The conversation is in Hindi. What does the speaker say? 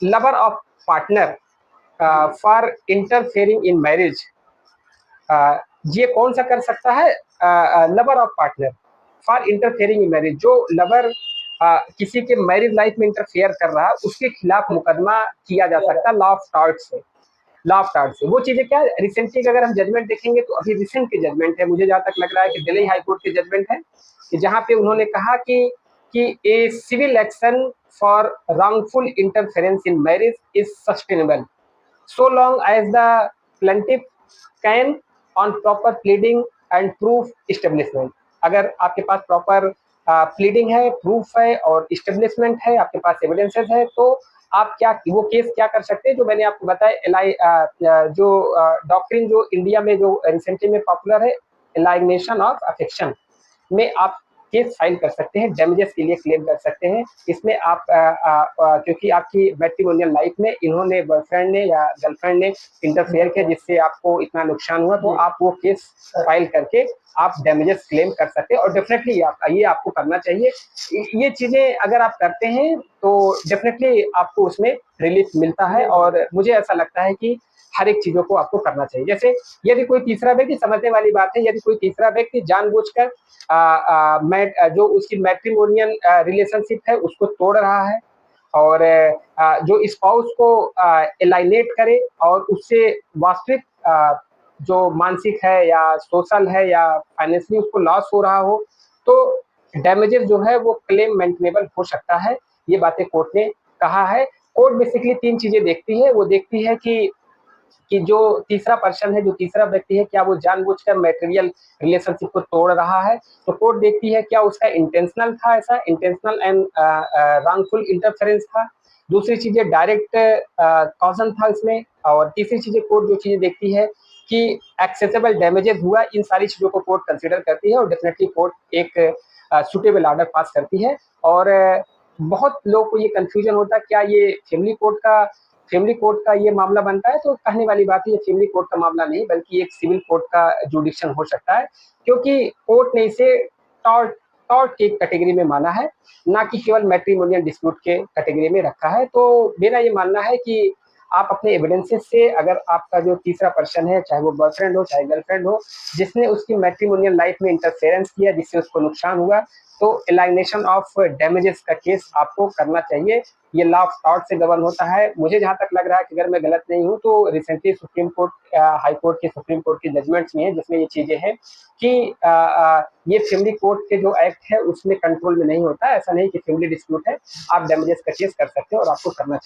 lover of partner for interfering in marriage, ये कौन सा कर सकता है? Lover of partner for interfering in marriage, जो लवर किसी के मैरिज लाइफ में इंटरफेयर कर रहा है उसके खिलाफ मुकदमा किया जा सकता है लॉ ऑफ टॉर्ट से। लॉ ऑफ टॉर्ट से वो चीजें क्या है, रिसेंटली अगर हम जजमेंट देखेंगे तो अभी रिसेंट के जजमेंट है, मुझे जहां तक लग रहा है कि दिल्ली हाई कोर्ट के जजमेंट है कि जहां पे उन्होंने कहा कि a civil action for wrongful interference in marriage is sustainable so long as the plaintiff can on proper pleading and proof establishment। अगर आपके पास प्रॉपर प्लीडिंग है, प्रूफ है और इस्टेब्लिशमेंट है, आपके पास एविडेंसेस है, तो आप क्या वो केस क्या कर सकते हैं, जो मैंने आपको बताया जो डॉक्ट्रिन जो इंडिया में जो रिसेंटली में पॉपुलर है, एलाइनेशन ऑफ अफेक्शन में आप केस फाइल कर सकते हैं, डैमेजेस के लिए क्लेम कर सकते हैं। इसमें आप क्योंकि आपकी मैट्रिमोनियल लाइफ में इन्होंने बॉयफ्रेंड ने या गर्लफ्रेंड ने इंटरफेयर किया जिससे आपको इतना नुकसान हुआ, तो आप वो केस फाइल करके आप डैमेजेस क्लेम कर सकते हैं और डेफिनेटली ये आपको करना चाहिए। ये चीजें अगर आप करते हैं तो डेफिनेटली आपको उसमें रिलीफ मिलता है और मुझे ऐसा लगता है कि हर एक चीजों को आपको करना चाहिए। जैसे यदि कोई तीसरा व्यक्ति, समझने वाली बात है, यदि कोई तीसरा व्यक्ति जानबूझकर जो उसकी मैट्रिमोनियल रिलेशनशिप है उसको तोड़ रहा है और जो स्पाउस को एलाइनेट करे और उससे वास्तविक जो मानसिक है या सोशल है या फाइनेंशियली उसको लॉस हो रहा हो, तो डैमेजेस जो है वो क्लेम मेंटेनेबल हो सकता है। ये बातें कोर्ट ने कहा है। कोर्ट बेसिकली तीन चीजें देखती है, वो देखती है कि जो तीसरा पर्सन है, जो तीसरा व्यक्ति है, क्या वो जानबूझकर मैटेरियल रिलेशनशिप को तोड़ रहा है। तो कोर्ट देखती है क्या उसका इंटेंशनल था, ऐसा इंटेंशनल एंड रॉन्गफुल इंटरफेरेंस था। दूसरी चीज है डायरेक्ट कॉजन था इसमें, और तीसरी चीजें कोर्ट जो चीजें देखती है कि एक्सेसिबल डैमेजेस हुआ। इन सारी चीजों को कोर्ट कंसिडर करती है और डेफिनेटली कोर्ट एक सुटेबल ऑर्डर पास करती है। और बहुत लोगों को ये कंफ्यूजन होता है क्या ये फैमिली कोर्ट का ये मामला बनता है, तो कहने वाली बात है ये फैमिली कोर्ट का मामला नहीं बल्कि एक सिविल कोर्ट का जुडिक्शन हो सकता है, क्योंकि कोर्ट ने इसे टॉर्ट टॉर्ट की कैटेगरी में माना है, ना कि केवल मैट्रिमोनियल डिस्प्यूट के कैटेगरी में रखा है। तो मेरा ये मानना है कि आप अपने एविडेंसेस से, अगर आपका जो तीसरा पर्सन है, चाहे वो बॉयफ्रेंड हो चाहे गर्लफ्रेंड हो, जिसने उसकी मैट्रिमोनियल लाइफ में इंटरफेरेंस किया जिससे उसको नुकसान हुआ, तो एलाइनेशन ऑफ डैमेजेस का केस आपको करना चाहिए। ये लॉ ऑफ टॉर्ट से गवर्न होता है। मुझे जहां तक लग रहा है कि अगर मैं गलत नहीं हूं तो recently supreme court, high court के सुप्रीम कोर्ट के जजमेंट्स में है जिसमें ये चीजें हैं कि ये फैमिली कोर्ट के जो एक्ट है उसमें कंट्रोल में नहीं होता। ऐसा नहीं कि फैमिली डिस्प्यूट है, आप डैमेजेस का केस कर सकते हो और आपको करना चाहिए।